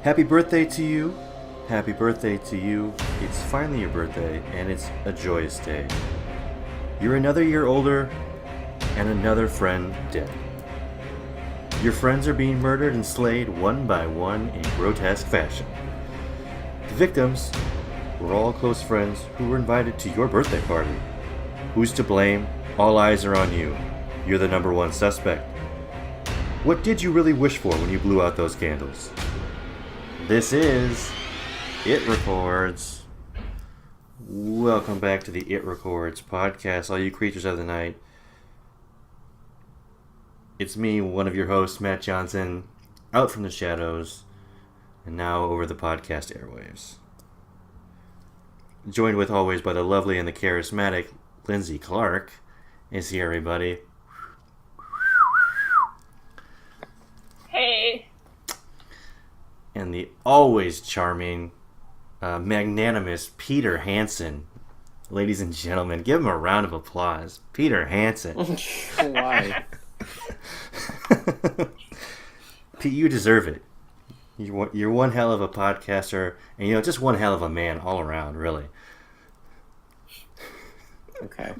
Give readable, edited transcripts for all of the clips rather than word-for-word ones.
Happy birthday to you. Happy birthday to you. It's finally your birthday, and it's a joyous day. You're another year older, and another friend dead. Your friends are being murdered and slayed one by one in grotesque fashion. The victims were all close friends who were invited to your birthday party. Who's to blame? All eyes are on you. You're the number one suspect. What did you really wish for when you blew out those candles? This is It Records. Welcome back to the It Records podcast, all you creatures of the night. It's me, one of your hosts, Matt Johnson, out from the shadows, and now over the podcast airwaves. Joined with always by the lovely and the charismatic Lindsay Clark. Is here, everybody. Hey. And the always charming, magnanimous Peter Hansen. Ladies and gentlemen, give him a round of applause. Peter Hansen. Why? Pete, you deserve it. You're one hell of a podcaster, and just one hell of a man all around, really. Okay.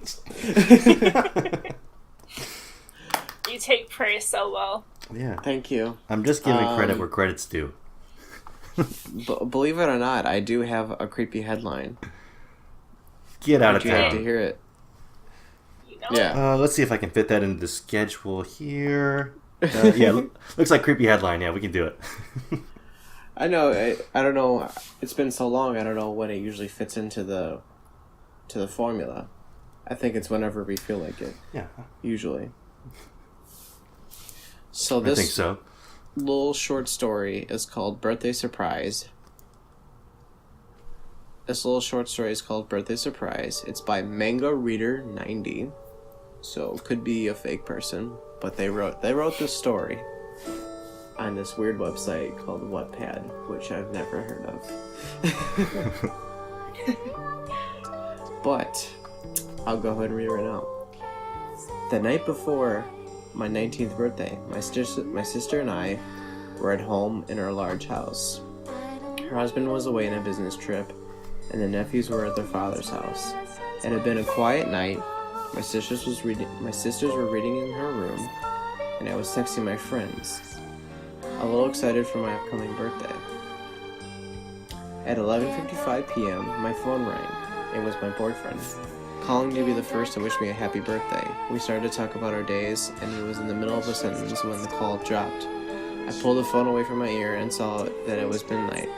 You take praise so well. Yeah. Thank you. I'm just giving credit where credit's due. Believe it or not, I do have a creepy headline. Get out of Would you like to town. hear it? You know? Yeah. Let's see if I can fit that into the schedule here. Looks like creepy headline. Yeah, we can do it. I know. I don't know. It's been so long. I don't know when it usually fits into the formula. I think it's whenever we feel like it. Yeah. Usually. So I this think so. little short story is called Birthday Surprise. This little short story is called Birthday Surprise. It's by Manga Reader 90. So it could be a fake person, but they wrote this story on this weird website called Wattpad, which I've never heard of. But I'll go ahead and read it right now. The night before my 19th birthday, my sister and I were at home in our large house. Her husband was away on a business trip, and the nephews were at their father's house. It had been a quiet night. My sisters were reading in her room, and I was texting my friends, a little excited for my upcoming birthday. At 11:55 p.m., my phone rang. It was my boyfriend, calling to be the first to wish me a happy birthday. We started to talk about our days, and he was in the middle of a sentence when the call dropped. I pulled the phone away from my ear and saw that it was midnight.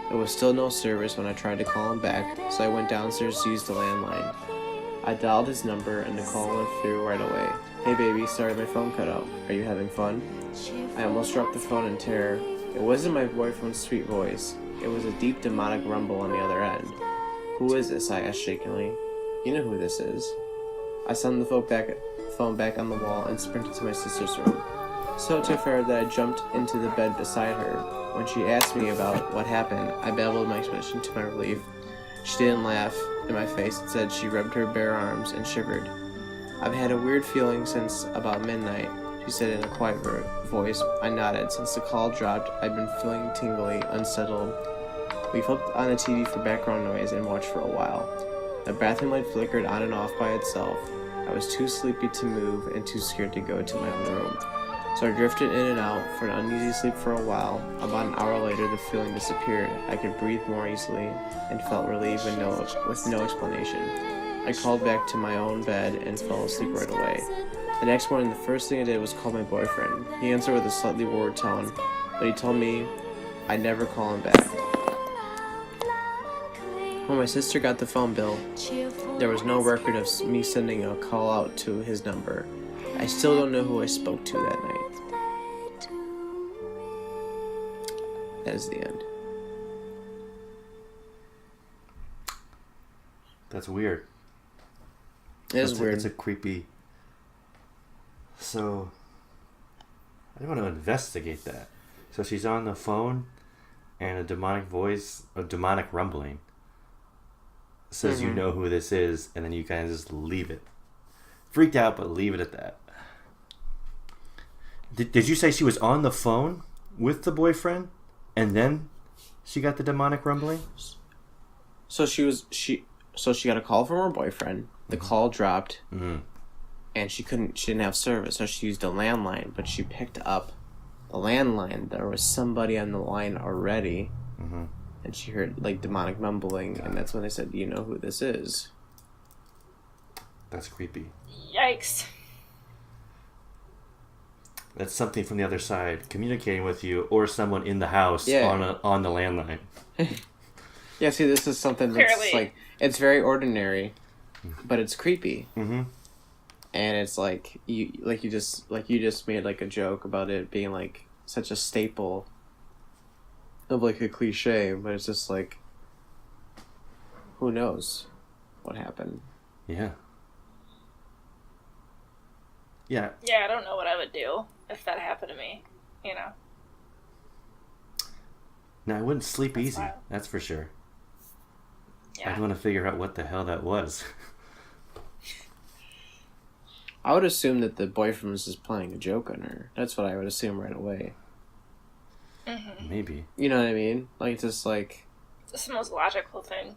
There was still no service when I tried to call him back, so I went downstairs to use the landline. I dialed his number, and the call went through right away. Hey baby, sorry my phone cut out. Are you having fun? I almost dropped the phone in terror. It wasn't my boyfriend's sweet voice. It was a deep demonic rumble on the other end. Who is this? I asked shakingly. You know who this is. I slammed the phone back on the wall and sprinted to my sister's room. So terrified that I jumped into the bed beside her. When she asked me about what happened, I babbled my explanation to my relief. She didn't laugh in my face. Instead, she rubbed her bare arms and shivered. I've had a weird feeling since about midnight, she said in a quiet voice. I nodded. Since the call dropped, I've been feeling tingly, unsettled. We flipped on the TV for background noise and watched for a while. The bathroom light flickered on and off by itself. I was too sleepy to move and too scared to go to my own room. So I drifted in and out for an uneasy sleep for a while. About an hour later, the feeling disappeared. I could breathe more easily and felt relieved with no explanation. I crawled back to my own bed and fell asleep right away. The next morning, the first thing I did was call my boyfriend. He answered with a slightly worried tone, but he told me I'd never call him back. When my sister got the phone bill, there was no record of me sending a call out to his number. I still don't know who I spoke to that night. That is the end. That's weird. It is weird. It's a creepy... So, I want to investigate that. So she's on the phone, and a demonic voice, a demonic rumbling, says you know who this is, and then you kind of just leave it. Freaked out, but leave it at that. Did you say she was on the phone with the boyfriend, And then she got the demonic rumbling? So she got a call from her boyfriend. The call dropped. Mm-hmm. And she didn't have service, so she used a landline, but she picked up the landline. There was somebody on the line already. Mm-hmm. And she heard, like, demonic mumbling, and that's when they said, "Do you know who this is?" That's creepy. Yikes. That's something from the other side communicating with you, or someone in the house on the landline. Yeah, see, this is something that's Clearly. like, it's very ordinary, but it's creepy. Mm-hmm. And it's like you just made like a joke about it being like such a staple of like a cliche, but it's just like, who knows what happened? Yeah. Yeah. Yeah, I don't know what I would do if that happened to me, you know. No, I wouldn't sleep That's easy. wild. That's for sure. Yeah. I'd want to figure out what the hell that was. I would assume that the boyfriend was just playing a joke on her. That's what I would assume right away. Mm-hmm. Maybe. You know what I mean? Like, it's just like... It's the most logical thing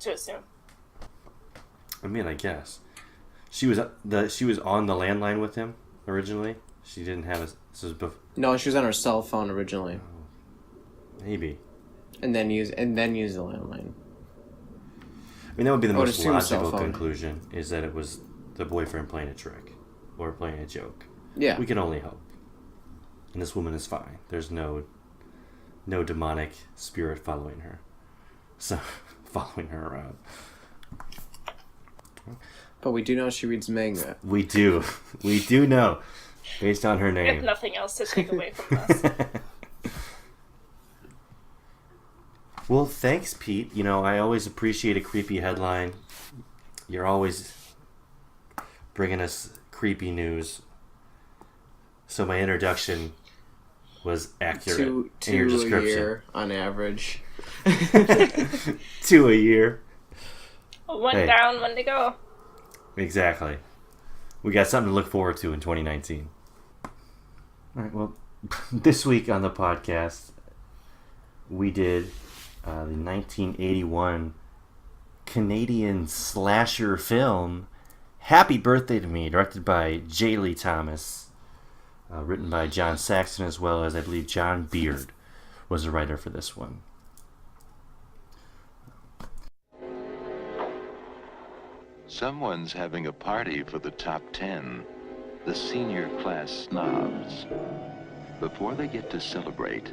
to assume. I mean, I guess. She was on the landline with him originally. She didn't have a... This was No, she was on her cell phone originally. Maybe. And then use the landline. I mean, that would be the I would most assume cell logical phone. conclusion, is that it was the boyfriend playing a trick. Or playing a joke. Yeah. We can only hope. And this woman is fine. There's no demonic spirit following her. So, following her around. But we do know she reads manga. We do. We do know. Based on her If name. nothing else to take away from us. Well, thanks, Pete. You know, I always appreciate a creepy headline. You're always bringing us creepy news. So my introduction was accurate in your two a description. year on average. 2 a year. One Hey. down, one to go. Exactly. We got something to look forward to in 2019. All right, well, this week on the podcast, we did the 1981 Canadian slasher film Happy Birthday to Me, directed by J. Lee Thomas, written by John Saxon, as well as, I believe, John Beard was the writer for this one. Someone's having a party for the top 10, the senior class snobs. Before they get to celebrate,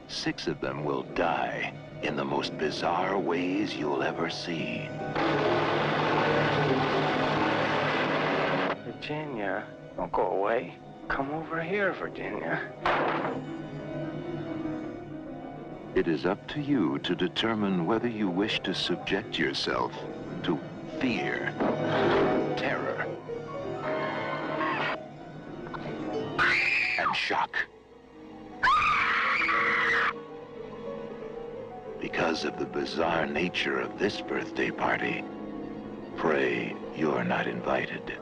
6 of them will die in the most bizarre ways you'll ever see. Virginia, don't go away. Come over here, Virginia. It is up to you to determine whether you wish to subject yourself to fear, terror, and shock. Because of the bizarre nature of this birthday party, pray you're not invited.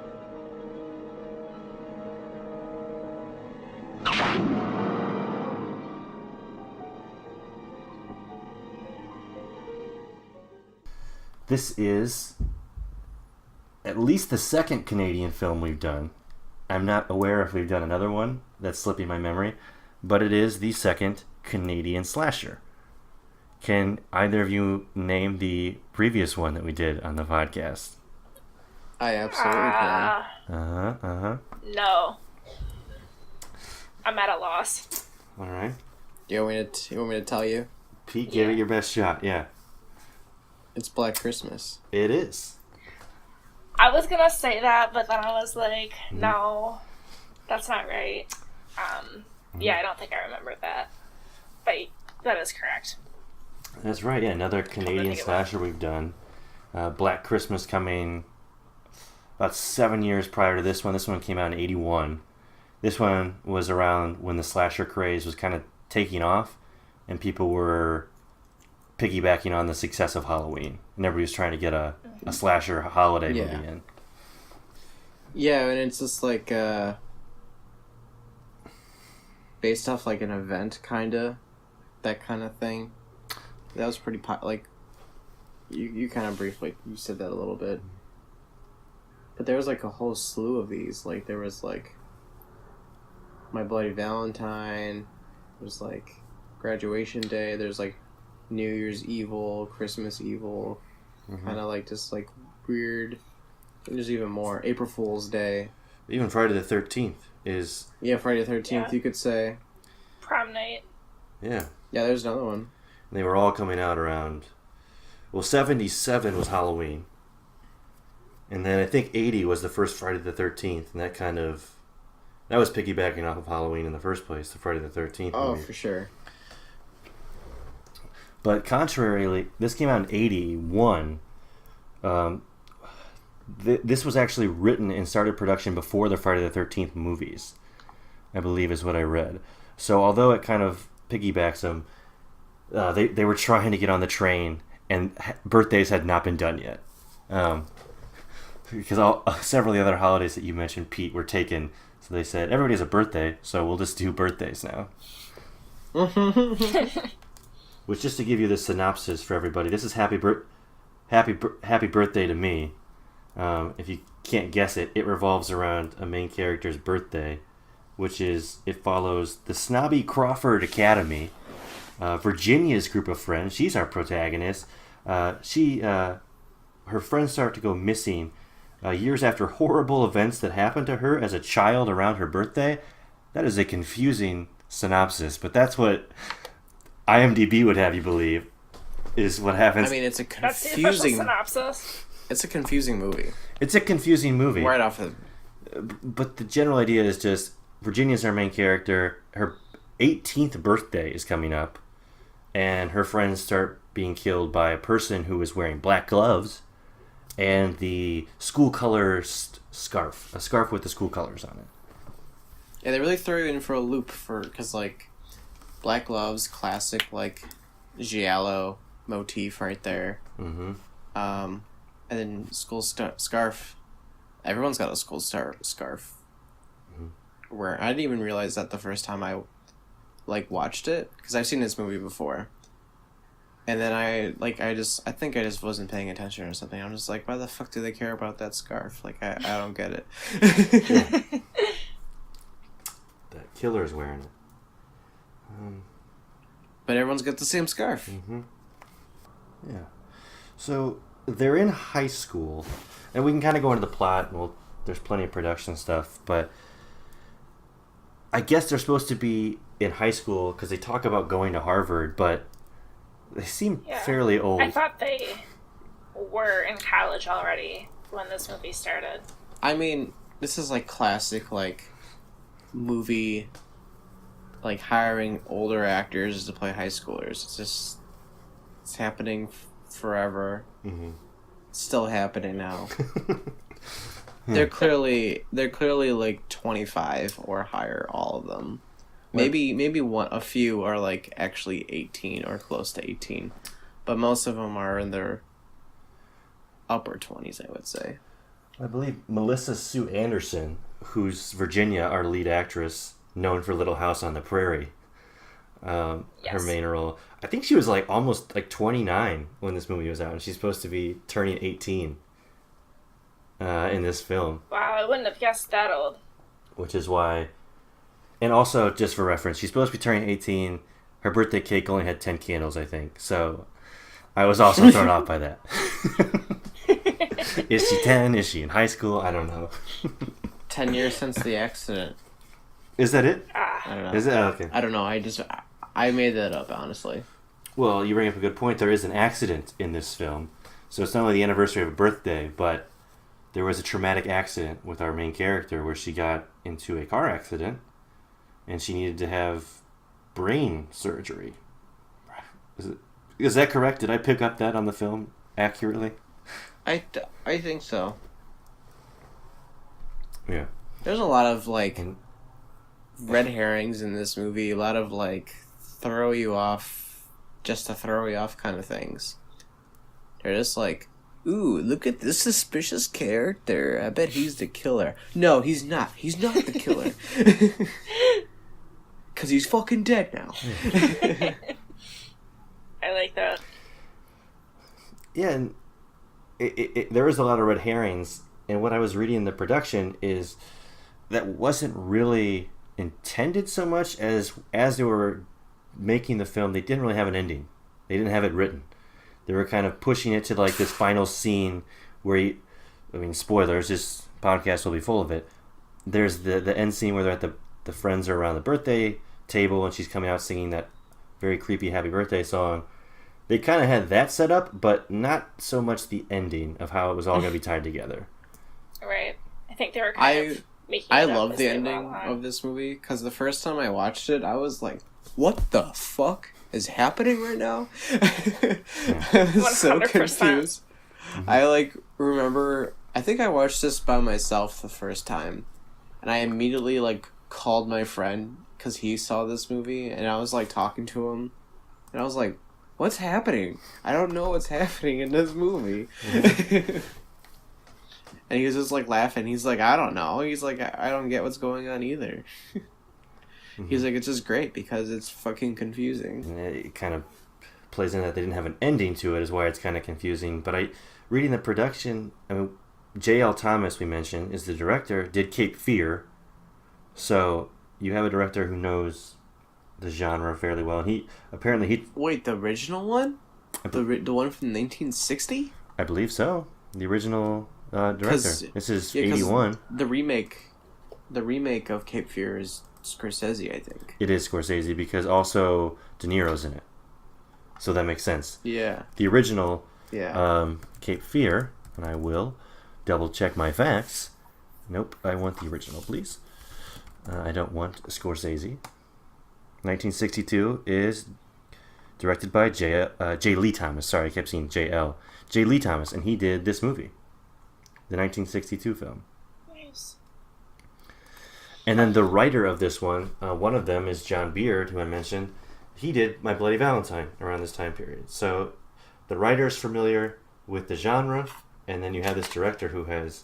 This is at least the second Canadian film we've done. I'm not aware if we've done another one. That's slipping my memory. But it is the second Canadian slasher. Can either of you name the previous one that we did on the podcast? I absolutely can. Uh-huh. No. I'm at a loss. All right. You want me to tell you? Pete, give it your best shot. Yeah. It's Black Christmas. It is. I was gonna say that, but then I was like, no, that's not right. Yeah, I don't think I remember that. But that is correct. That's right. Yeah, another Canadian think it slasher we've done. Black Christmas coming about 7 years prior to this one. This one came out in 81. This one was around when the slasher craze was kind of taking off, and people were piggybacking on the success of Halloween, and everybody was trying to get a slasher holiday movie in. Yeah, and it's just like based off like an event, kinda. that kind of thing. That was pretty like you kind of briefly you said that a little bit. But there was like a whole slew of these. Like there was like My Bloody Valentine. There's like Graduation Day. There's like New Year's Evil, Christmas Evil. Kind of like just like weird. There's even more. April Fool's Day. Even Friday the 13th is... Yeah, Friday the 13th, you could say. Prom night. Yeah. Yeah, there's another one. And they were all coming out around... Well, 77 was Halloween. And then I think 80 was the first Friday the 13th. And that kind of... That was piggybacking off of Halloween in the first place, the Friday the 13th Oh, movie. for sure. But contrarily, this came out in 81. This was actually written and started production before the Friday the 13th movies, I believe is what I read. So although it kind of piggybacks them, they were trying to get on the train, and birthdays had not been done yet. Because several of the other holidays that you mentioned, Pete, were taken. So they said, everybody has a birthday, so we'll just do birthdays now. Which, just to give you the synopsis for everybody, this is Happy Birthday to Me. If you can't guess it, it revolves around a main character's birthday, which is, it follows the snobby Crawford Academy, Virginia's group of friends. She's our protagonist. Her friends start to go missing years after horrible events that happened to her as a child around her birthday. That is a confusing synopsis, but that's what IMDb would have you believe is what happens. I mean, it's a That's the official confusing... synopsis. It's a confusing movie. It's a confusing movie. Right off of... But the general idea is just Virginia's our main character. Her 18th birthday is coming up, and her friends start being killed by a person who is wearing black gloves and the school colors scarf. A scarf with the school colors on it. Yeah, they really throw you in for a loop because, like, black gloves, classic, like, giallo motif right there. Mm-hmm. And then school scarf. Everyone's got a school scarf. Mm-hmm. Where I didn't even realize that the first time I, like, watched it. Because I've seen this movie before. And then I think I just wasn't paying attention or something. I'm just like, why the fuck do they care about that scarf? Like, I don't get it. That killer's wearing it. But everyone's got the same scarf. Mm-hmm. Yeah. So they're in high school, and we can kind of go into the plot. Well, there's plenty of production stuff, but I guess they're supposed to be in high school because they talk about going to Harvard, but they seem fairly old. I thought they were in college already when this movie started. I mean, this is like classic, like, movie, like, hiring older actors to play high schoolers. It's happening forever. Mm-hmm. It's still happening now. They're clearly like 25 or higher, all of them. Maybe a few are like actually 18 or close to 18, but most of them are in their upper 20s, I would say. I believe Melissa Sue Anderson, who's Virginia, our lead actress, known for Little House on the Prairie, her main role. I think she was like almost like 29 when this movie was out, and she's supposed to be turning 18 in this film. Wow, I wouldn't have guessed that old. Which is why... And also, just for reference, she's supposed to be turning 18. Her birthday cake only had 10 candles, I think. So, I was also thrown off by that. Is she 10? Is she in high school? I don't know. 10 years since the accident. Is that it? I don't know. Is it? Oh, okay. I don't know. I made that up, honestly. Well, you bring up a good point. There is an accident in this film. So, it's not only the anniversary of a birthday, but there was a traumatic accident with our main character where she got into a car accident. And she needed to have brain surgery. Is that correct? Did I pick up that on the film accurately? I think so. Yeah. There's a lot of, like, red herrings in this movie. A lot of, like, throw you off, just to throw you off kind of things. They're just like, ooh, look at this suspicious character. I bet he's the killer. No, he's not. He's not the killer. Because he's fucking dead now. I like that. Yeah, and there was a lot of red herrings, and what I was reading in the production is that wasn't really intended so much as they were making the film, they didn't really have an ending. They didn't have it written. They were kind of pushing it to like this final scene where spoilers, this podcast will be full of it. There's the end scene where they're at the friends are around the birthday table and she's coming out singing that very creepy happy birthday song. They kind of had that set up, but not so much the ending of how it was all going to be tied together. Right. I think they were kind of making it I up love as the they ending went along. of this movie because the first time I watched it, I was like, "What the fuck is happening right now?" I was so 100%. confused. I remember. I think I watched this by myself the first time, and I immediately called my friend because he saw this movie, and I was talking to him, and I was like, "What's happening? I don't know what's happening in this movie." And he was just laughing. He's like, "I don't know." He's like, I don't get what's going on either." He's like, "It's just great because it's fucking confusing." And it kind of plays in that they didn't have an ending to it is why it's kind of confusing. But reading the production, J.L. Thomas, we mentioned, is the director, did Cape Fear. So you have a director who knows the genre fairly well. And he Wait, the original one? The one from 1960? I believe so. The original director. This is 81. The remake of Cape Fear is Scorsese, I think. It is Scorsese because also De Niro's in it. So that makes sense. Yeah. The original Yeah. Cape Fear, and I will double check my facts. Nope, I want the original, please. I don't want Scorsese. 1962 is directed by J. Lee Thomas. Sorry, I kept seeing J.L. J. Lee Thomas, and he did this movie, the 1962 film. Nice. And then the writer of this one of them is John Beard, who I mentioned. He did My Bloody Valentine around this time period. So the writer is familiar with the genre, and then you have this director who has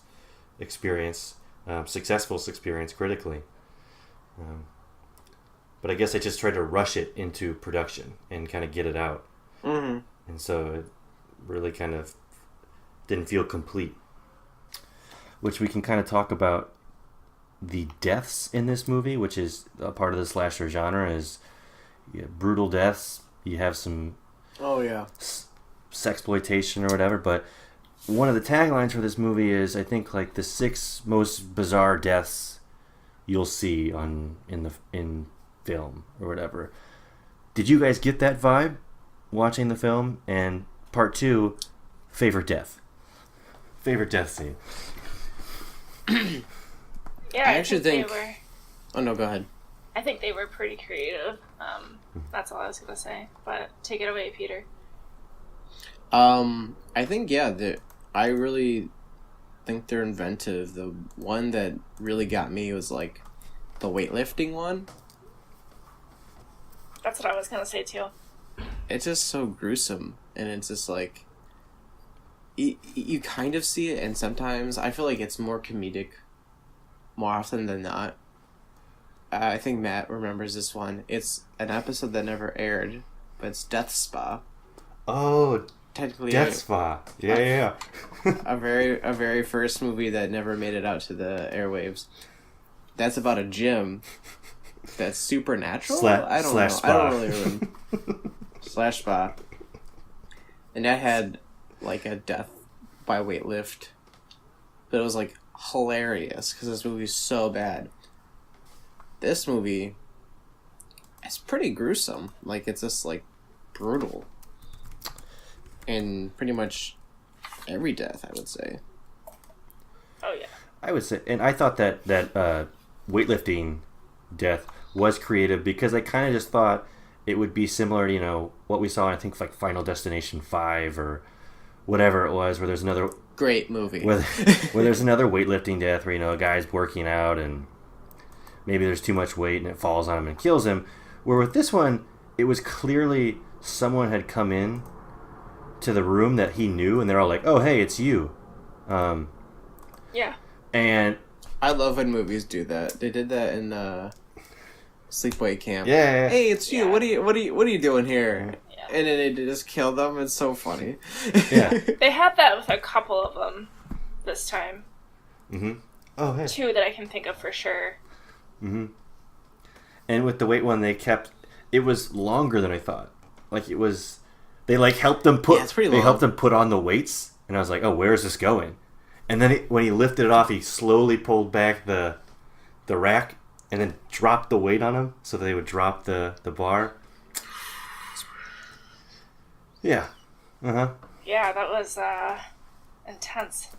successful experience critically. But I guess I just tried to rush it into production and kind of get it out. Mm-hmm. And so it really kind of didn't feel complete. Which we can kind of talk about the deaths in this movie, which is a part of the slasher genre, is brutal deaths. You have some sexploitation or whatever, but one of the taglines for this movie is, I think, the 6 most bizarre deaths you'll see in film or whatever. Did you guys get that vibe watching the film? And part 2, favorite death scene. Yeah, I actually think they were. Oh no, go ahead. I think they were pretty creative. That's all I was gonna say. But take it away, Peter. I think I really think they're inventive. The one that really got me was the weightlifting one. That's what I was gonna say too. It's just so gruesome, and it's just you kind of see it, and sometimes I feel like it's more comedic, more often than not. I think Matt remembers this one. It's an episode that never aired, but it's Death Spa. Oh, technically Death Spa. Yeah. a very first movie that never made it out to the airwaves. That's about a gym that's supernatural. I don't know. Spa. I don't really remember. Slash spa. And that had a death by weightlift, but it was hilarious because this movie's so bad. This movie, it's pretty gruesome. It's just brutal. And pretty much every death, I would say. Oh yeah. I would say, and I thought that weightlifting death was creative because I kind of just thought it would be similar to, what we saw, I think, Final Destination 5 or whatever it was, where there's another... Great movie. Where there's another weightlifting death where, a guy's working out and maybe there's too much weight and it falls on him and kills him. Where with this one, it was clearly someone had come in to the room that he knew and they're all like, oh, hey, it's you. Yeah. And... I love when movies do that. They did that in Sleepaway Camp. Yeah. Hey, it's you. Yeah. What are you doing here? Yeah. And then they just kill them. It's so funny. Yeah. They had that with a couple of them this time. Mm-hmm. Oh, hey. 2 that I can think of for sure. Mm-hmm. And with the weight one, it was longer than I thought. Like, it was, they like helped them put, it's pretty they long. helped them put on the weights, and I was like, oh, where is this going? And then when he lifted it off, he slowly pulled back the rack, and then dropped the weight on him, so they would drop the bar. Yeah. Uh-huh. Yeah, that was intense.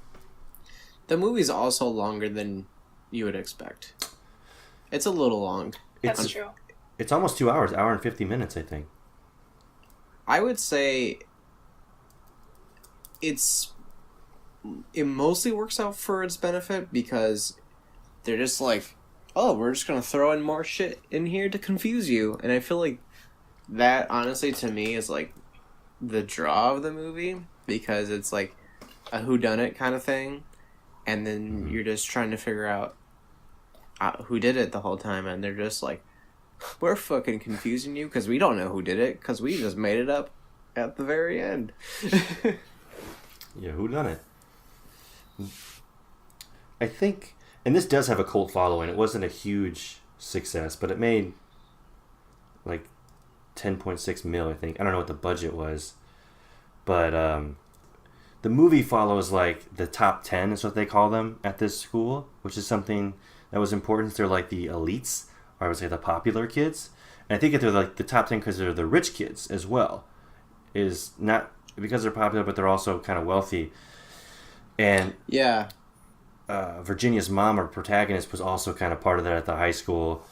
The movie's also longer than you would expect. It's a little long. That's true. It's almost 2 hours, hour and 50 minutes, I think. I would say it mostly works out for its benefit because they're just like, oh, we're just going to throw in more shit in here to confuse you. And I feel like that, honestly, to me, is like the draw of the movie because it's like a whodunit kind of thing. And then you're just trying to figure out who did it the whole time. And they're just like, we're fucking confusing you because we don't know who did it because we just made it up at the very end. Yeah, who done it? I think, and this does have a cult following. It wasn't a huge success, but it made like 10.6 mil, I think. I don't know what the budget was, but the movie follows like the top 10 is what they call them at this school, which is something that was important. They're like the elites, or I would say the popular kids. And I think if they're like the top 10 because they're the rich kids as well, is not because they're popular, but they're also kind of wealthy. And Yeah. Virginia's mom, our protagonist, was also kind of part of that at the high school.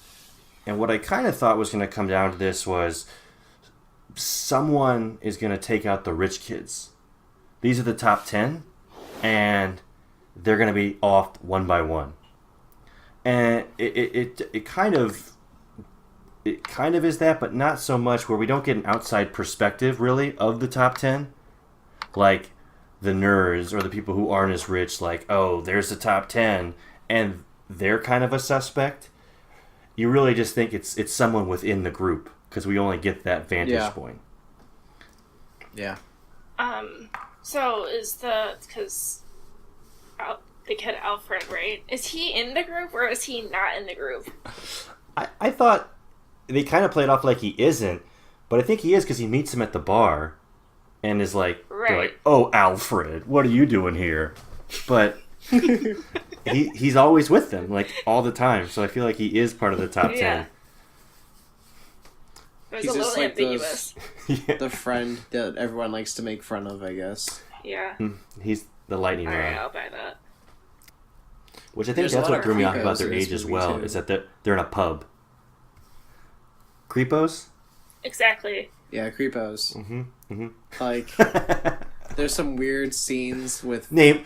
And what I kind of thought was going to come down to this was someone is going to take out the rich kids. These are the top 10, and they're going to be off one by one. And it kind of is that, but not so much, where we don't get an outside perspective really of the top 10, like the nerds or the people who aren't as rich. Like, oh, there's the top 10, and they're kind of a suspect. You really just think it's someone within the group because we only get that vantage point. Yeah. So is the kid Alfred, right? Is he in the group or is he not in the group? I thought they kind of played off like he isn't, but I think he is because he meets him at the bar and is like, right. They're like, oh, Alfred, what are you doing here? But he's always with them, like all the time. So I feel like he is part of the top 10. It was He's a just little like ambiguous. the friend that everyone likes to make fun of, I guess. Yeah. He's the lightning rod. Alright, I'll buy that. Which I think There's a that's lot what of threw me off creepos about their in this age as movie, well, too. is that they're in a pub. Creepos? Exactly. Yeah, creepos. Mm-hmm. Mm-hmm. Like, there's some weird scenes with... Name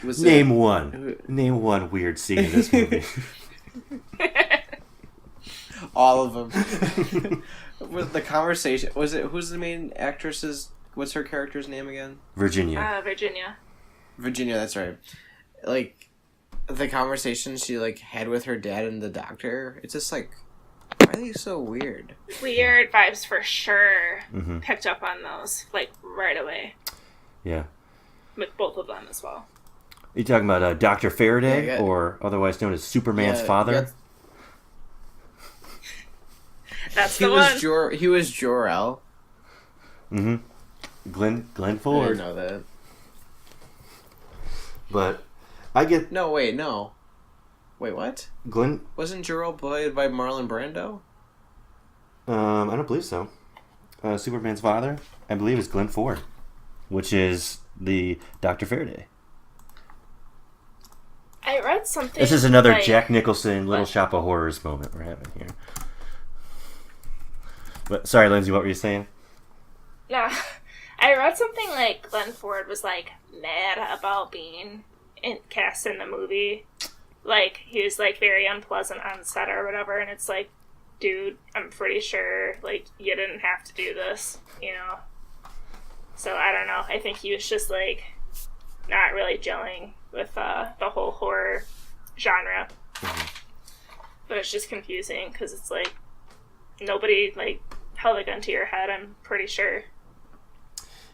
one. Name one weird scene in this movie. All of them. With the conversation... Who's the main actress's... What's her character's name again? Virginia. Virginia. Virginia, that's right. Like, the conversation she, like, had with her dad and the doctor, it's just like, why are they so weird? Weird vibes for sure. Mm-hmm. Picked up on those, like, right away. Yeah. With both of them as well. Are you talking about Dr. Faraday, Yeah, or otherwise known as Superman's father? That's the one. He was Jor-El. Mm-hmm. Glenn I Ford. didn't know that. But I get No, wait, no. Wait, what? Glenn. Wasn't Jor-El played by Marlon Brando? I don't believe so. Superman's father, I believe, is Glenn Ford, which is the Dr. Faraday. I read something. This is another like, Jack Nicholson Little Shop of Horrors moment we're having here. But sorry, Lindsay, what were you saying? Nah. I read something like Glenn Ford was, like, mad about being cast in the movie. Like, he was, like, very unpleasant on set or whatever, and it's like, dude, I'm pretty sure, like, you didn't have to do this, you know? So, I don't know. I think he was just, like, not really gelling with the whole horror genre. Mm-hmm. But it's just confusing, because it's like, nobody, like, held a gun to your head, I'm pretty sure.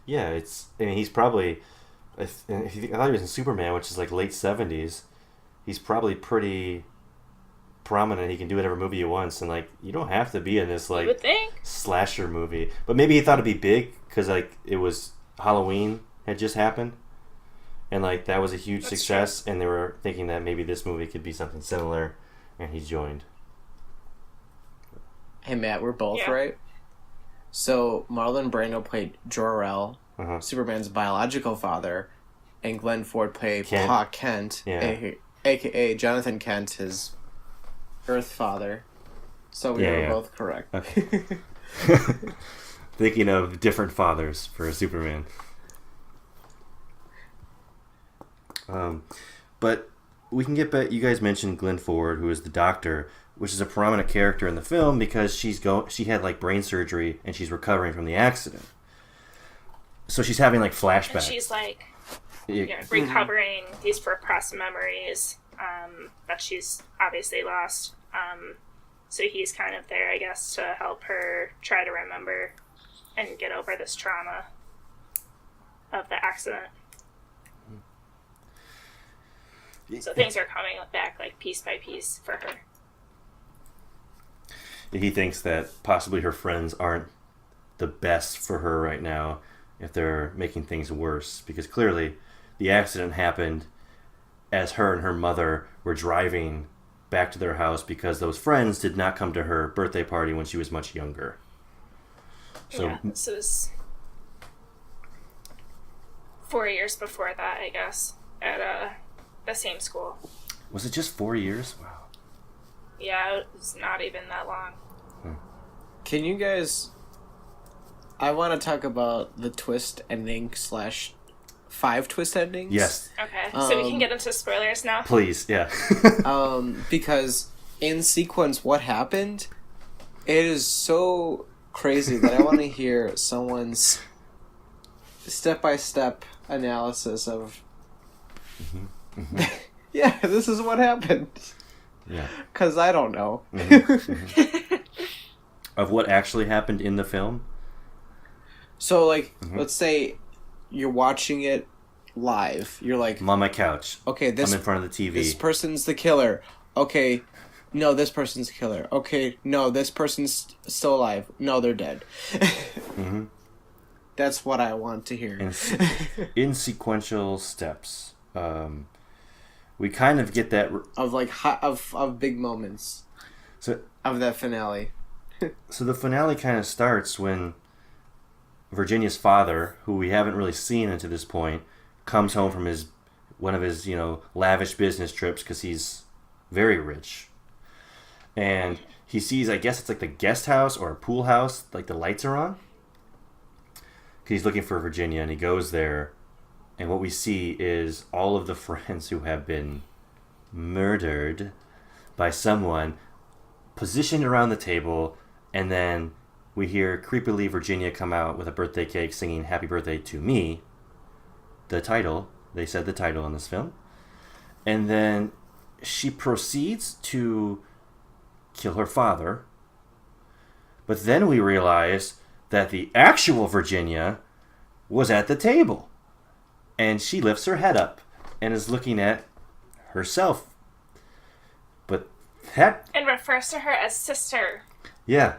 Yeah, I mean, he's probably. If you think, I thought he was in Superman, which is like late 70s. He's probably pretty prominent. He can do whatever movie he wants, and like you don't have to be in this You like would think. slasher movie. But maybe he thought it'd be big because like it was Halloween had just happened, and like that was a huge That's success, and they were thinking that maybe this movie could be something similar, and he joined. Hey Matt, we're both Yeah. right. So Marlon Brando played Jor-El, Uh-huh. Superman's biological father, and Glenn Ford played Kent. Pa Kent, Yeah. aka Jonathan Kent, his Earth father. So we were both correct. Okay. Thinking of different fathers for Superman. But we can get back. You guys mentioned Glenn Ford, who is the doctor, which is a prominent character in the film because she had like brain surgery and she's recovering from the accident. So she's having like flashbacks. And she's like, recovering these repressed memories that she's obviously lost. So he's kind of there, I guess, to help her try to remember and get over this trauma of the accident. So things are coming back like piece by piece for her. He thinks that possibly her friends aren't the best for her right now if they're making things worse, because clearly the accident happened as her and her mother were driving back to their house because those friends did not come to her birthday party when she was much younger. So Yeah, this was 4 years before that, I guess, at the same school. was it just 4 years? Wow. Yeah, it was not even that long. Can you guys... I want to talk about the twist ending / 5 twist endings. Yes, Okay, so we can get into spoilers now? please, yeah. Because in sequence what happened, it is so crazy that I want to hear someone's step-by-step analysis of yeah, this is what happened. Yeah. Because I don't know. Of what actually happened in the film? So, like, let's say you're watching it live. You're like, I'm on my couch. okay, I'm in front of the TV. this person's the killer. Okay, no, this person's the killer. Okay, no, this person's still alive. No, they're dead. That's what I want to hear. In sequential steps. We kind of get that. Of like of big moments So, of that finale. so the finale kind of starts when Virginia's father, who we haven't really seen until this point, comes home from one of his lavish business trips because he's very rich, and he sees, I guess it's like the guest house or a pool house, like the lights are on. He's looking for Virginia, and he goes there, and what we see is all of the friends who have been murdered by someone positioned around the table, and then we hear creepily Virginia come out with a birthday cake singing "Happy Birthday to Me," the title. They said the title in this film. And then she proceeds to kill her father. But then we realize that the actual Virginia was at the table. And she lifts her head up and is looking at herself. But that... And refers to her as sister. Yeah.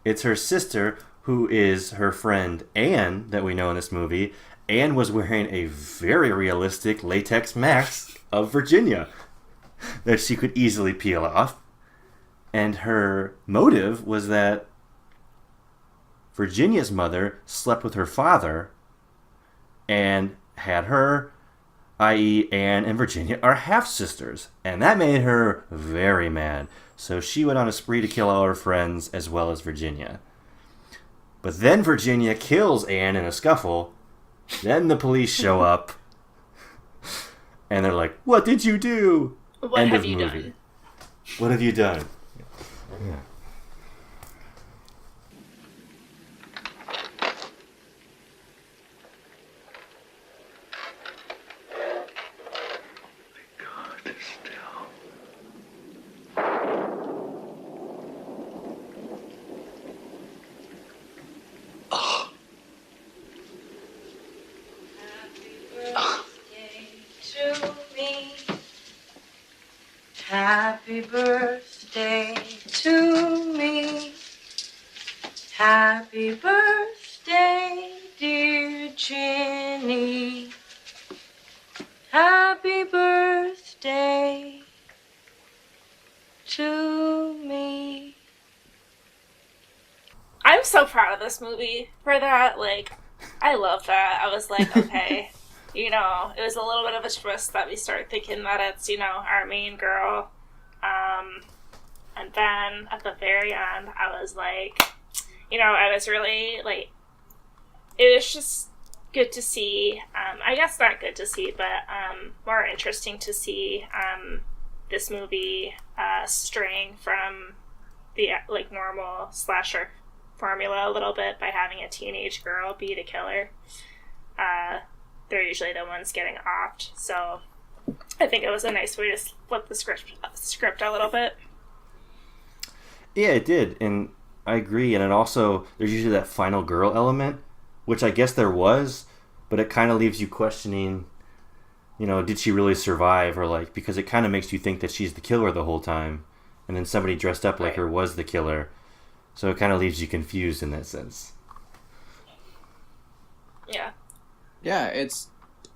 It's her sister, who is her friend Anne, that we know in this movie. Anne was wearing a very realistic latex mask of Virginia that she could easily peel off. And her motive was that Virginia's mother slept with her father and had her, i.e. Anne and Virginia, are half-sisters. And that made her very mad. So she went on a spree to kill all her friends as well as Virginia. But then Virginia kills Anne in a scuffle. Then the police show up. And they're like, "What did you do?" What End have of you movie. done? What have you done? Yeah. God, still. Happy birthday, dear Ginny. Happy birthday to me. I'm so proud of this movie for that. Like, I love that. I was like, okay, you know, it was a little bit of a twist that we start thinking that it's, you know, our main girl. And then at the very end, I was like, you know, I was really, like, it was just good to see, I guess not good to see, but more interesting to see this movie straying from the, like, normal slasher formula a little bit by having a teenage girl be the killer. They're usually the ones getting offed, so I think it was a nice way to flip the script a little bit. Yeah, it did, and I agree. And it also, there's usually that final girl element, which I guess there was, but it kind of leaves you questioning, you know, did she really survive? Or like, because it kind of makes you think that she's the killer the whole time, and then somebody dressed up like her was the killer. So it kind of leaves you confused in that sense. Yeah. Yeah, it's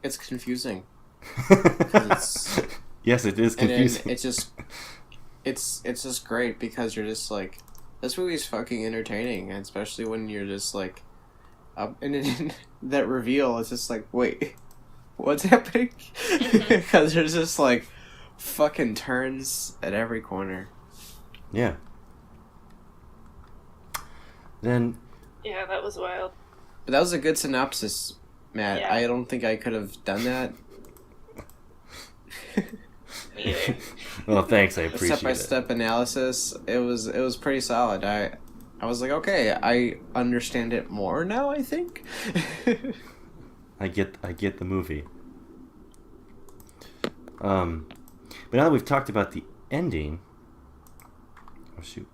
confusing. It's, yes, it is confusing. And it's just great because you're just like, this movie's fucking entertaining, and especially when you're just like, and then that reveal is just like, wait, what's happening? Because there's just like fucking turns at every corner. Yeah. Then. Yeah, that was wild. But that was a good synopsis, Matt. Yeah. I don't think I could have done that. Me either. Well, thanks. I appreciate it. Step-by-step analysis. It was pretty solid. I was like, okay, I understand it more now, I think. I get the movie. But now that we've talked about the ending, oh shoot,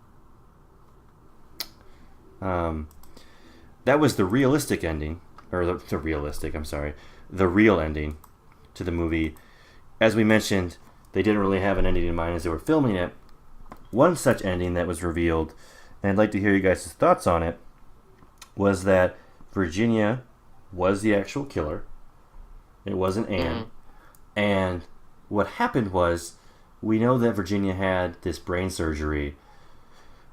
that was the realistic ending, or the real ending to the movie. As we mentioned, they didn't really have an ending in mind as they were filming it. One such ending that was revealed, and I'd like to hear you guys' thoughts on it, was that Virginia was the actual killer. It wasn't Anne. And what happened was, we know that Virginia had this brain surgery,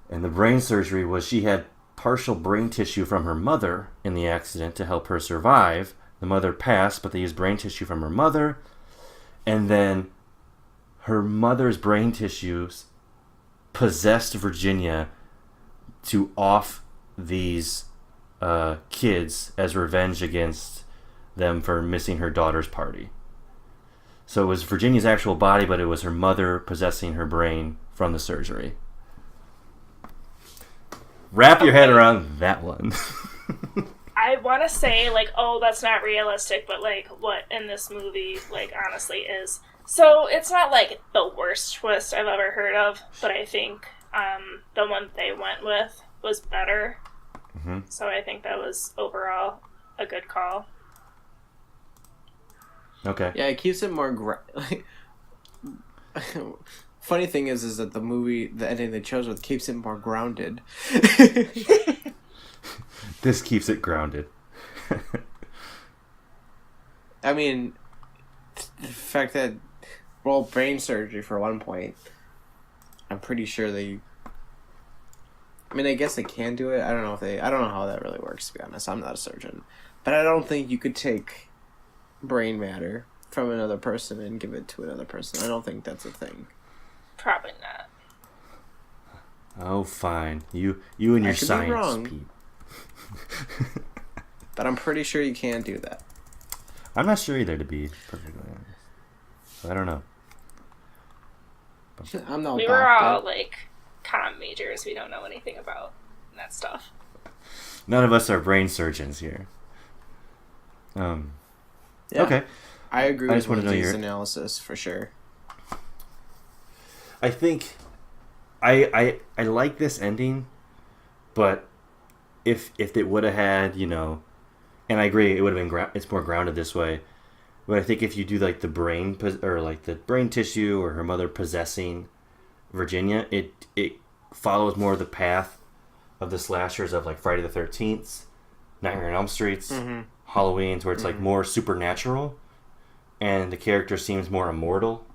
and the brain surgery was she had partial brain tissue from her mother in the accident to help her survive. The mother passed, but they used brain tissue from her mother, and then her mother's brain tissues possessed Virginia to off these kids as revenge against them for missing her daughter's party. So it was Virginia's actual body, but it was her mother possessing her brain from the surgery. Wrap your head around that one. I want to say, like, oh, that's not realistic, but, like, what in this movie, like, honestly is. So, it's not, like, the worst twist I've ever heard of, but I think the one they went with was better. Mm-hmm. So, I think that was, overall, a good call. Okay. Yeah, it keeps it more... Funny thing is that the ending they chose with keeps it more grounded. This keeps it grounded. I mean, the fact that, well, brain surgery for one point, I'm pretty sure they... I mean, I guess they can do it. I don't know how that really works, to be honest. I'm not a surgeon. But I don't think you could take brain matter from another person and give it to another person. I don't think that's a thing. Probably not. Oh, fine. You and your science, Pete. But I'm pretty sure you can do that. I'm not sure either, to be perfectly honest. I don't know. I'm no We doctor. were all, like, comm majors. We don't know anything about that stuff. None of us are brain surgeons here. Yeah. Okay. I agree I with just want to know your analysis for sure. I think I like this ending, but if it would have had, you know, and I agree, it would have been it's more grounded this way. But I think if you do like the brain or like the brain tissue or her mother possessing Virginia, it follows more the path of the slashers of like Friday the 13th, Nightmare on Elm Streets, Halloween, where it's like more supernatural, and the character seems more immortal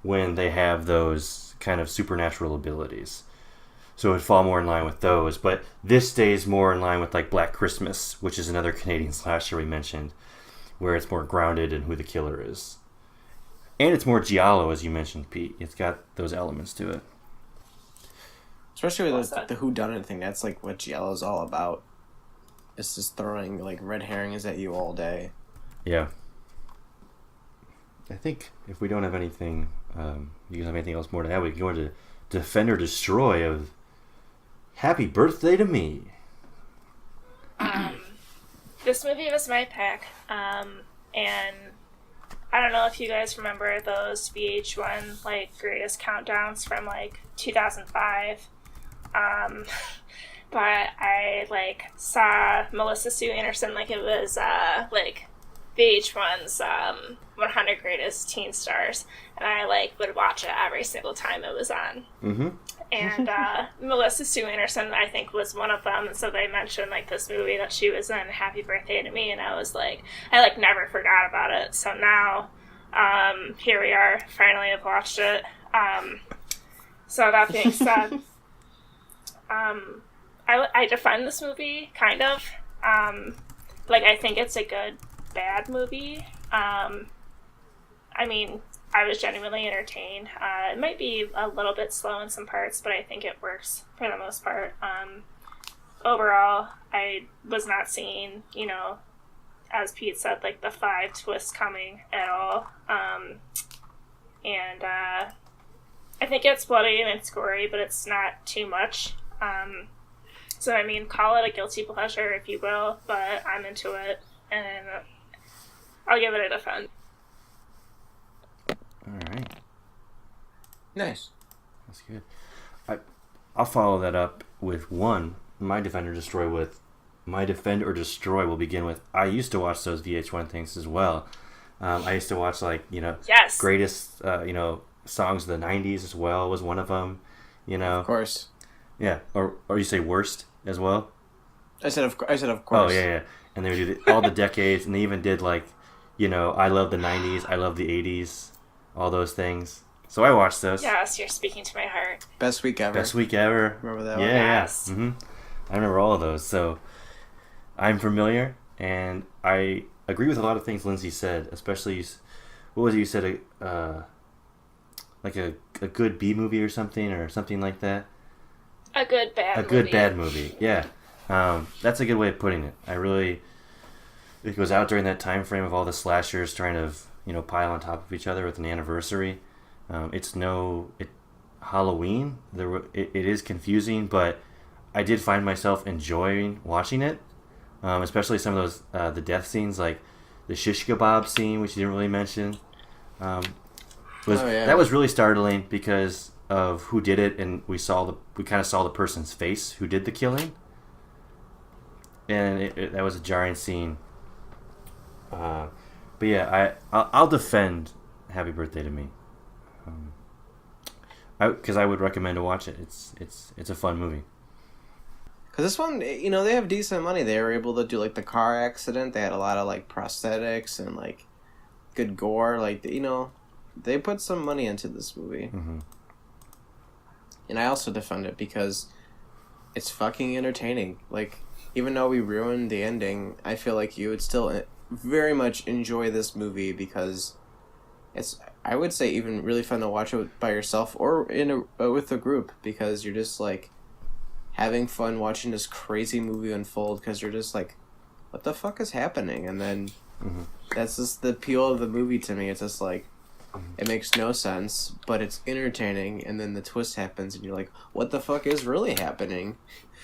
when they have those kind of supernatural abilities. So it would fall more in line with those. But this stays more in line with like Black Christmas, which is another Canadian slasher we mentioned, where it's more grounded in who the killer is. And it's more giallo, as you mentioned, Pete. It's got those elements to it. Especially with the whodunit thing. That's like what giallo is all about. It's just throwing like red herrings at you all day. Yeah. I think if we don't have anything, you guys have anything else more to add, we can go into Defend or Destroy of Happy Birthday to Me. This movie was my pick, and I don't know if you guys remember those VH1 like greatest countdowns from like 2005. But I like saw Melissa Sue Anderson like it was like VH1's 100 Greatest Teen Stars, and I like would watch it every single time it was on. Mm-hmm. And Melissa Sue Anderson, I think, was one of them. And so they mentioned like this movie that she was in, Happy Birthday to Me, and I was like, I like never forgot about it. So now, here we are. Finally, I've watched it. So that being said, I defend this movie kind of. Like I think it's a good bad movie. I mean, I was genuinely entertained. It might be a little bit slow in some parts, but I think it works for the most part. Overall, I was not seeing, you know, as Pete said, like the 5 twists coming at all. And I think it's bloody and it's gory, but it's not too much. So, I mean, call it a guilty pleasure if you will, but I'm into it, and I'll give it a defend. All right. Nice. That's good. I'll follow that up with my Defend or Destroy will begin with, I used to watch those VH1 things as well. I used to watch like, you know, yes. greatest, you know, songs of the 90s as well was one of them, you know. Of course. Yeah. Or you say worst as well? I said of course. Oh, yeah. And they would do all the decades, and they even did like, you know, I love the 90s, I love the 80s, all those things. So I watched those. Yes, you're speaking to my heart. Best week ever. Remember that one? one? Yes. Yeah. Mm-hmm. I remember all of those. So I'm familiar, and I agree with a lot of things Lindsay said, especially, what was it you said, like a good B movie or something like that? A good bad movie. A good bad movie, yeah. That's a good way of putting it. It goes out during that time frame of all the slashers trying to, you know, pile on top of each other with an anniversary. Halloween, it is confusing, but I did find myself enjoying watching it, especially some of those the death scenes, like the shish kebab scene, which you didn't really mention. That was really startling because of who did it, and we kind of saw the person's face who did the killing, and that was a jarring scene. But yeah, I'll defend Happy Birthday to Me. Because I would recommend to watch it. It's a fun movie. Because this one, you know, they have decent money. They were able to do like the car accident. They had a lot of like prosthetics and like good gore. Like, you know, they put some money into this movie. Mm-hmm. And I also defend it because it's fucking entertaining. Like, even though we ruined the ending, I feel like you would still very much enjoy this movie because it's, I would say, even really fun to watch it by yourself or with a group, because you're just like having fun watching this crazy movie unfold because you're just like, what the fuck is happening? And then that's just the appeal of the movie to me. It's just like, it makes no sense, but it's entertaining, and then the twist happens and you're like, what the fuck is really happening?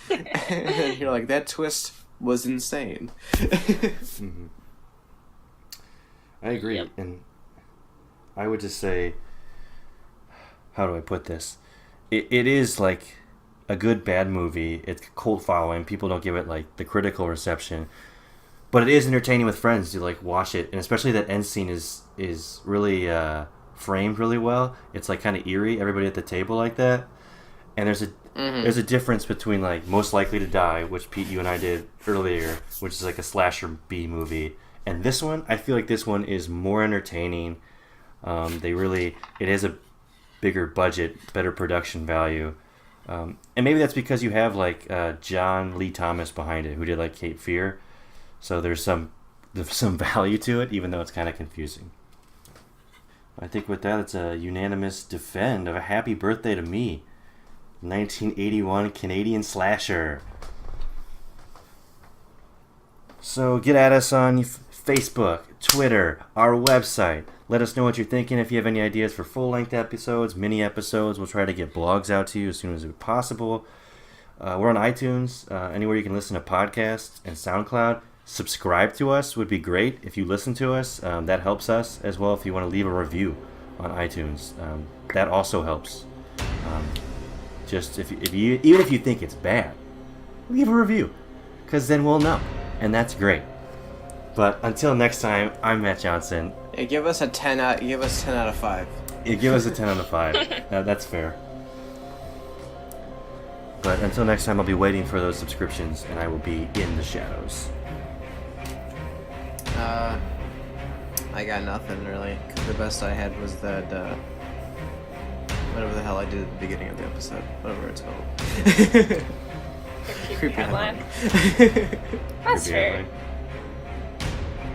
And then you're like, that twist was insane. I agree. Yep. And I would just say, how do I put this? It is like a good bad movie. It's cult following. People don't give it like the critical reception, but it is entertaining with friends to like watch it. And especially that end scene is really framed really well. It's like kind of eerie. Everybody at the table like that, And there's a difference between like Most Likely to Die, which Pete, you and I did earlier, which is like a slasher B movie, and this one. I feel like this one is more entertaining. It has a bigger budget, better production value, and maybe that's because you have like John Lee Thomas behind it, who did like Cape Fear, so there's some value to it, even though it's kind of confusing. I think with that, it's a unanimous defend of a Happy Birthday to Me, 1981 Canadian slasher. So get at us on Facebook, Twitter, our website. Let us know what you're thinking. If you have any ideas for full-length episodes, mini episodes, we'll try to get blogs out to you as soon as possible. We're on iTunes, anywhere you can listen to podcasts, and SoundCloud. Subscribe to us would be great if you listen to us. That helps us as well. If you want to leave a review on iTunes, that also helps. Just if you even if you think it's bad, leave a review, because then we'll know, and that's great. But until next time, I'm Matt Johnson. Yeah, give us 10 out of 5. Yeah, give us a 10 out of 5. That's fair. But until next time, I'll be waiting for those subscriptions, and I will be in the shadows. I got nothing really. 'Cause the best I had was that whatever the hell I did at the beginning of the episode, whatever it's called. Creepy headline. That's Creepy fair. headline.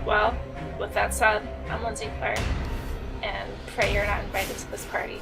Well, with that said, I'm Lindsay Clark, and pray you're not invited to this party.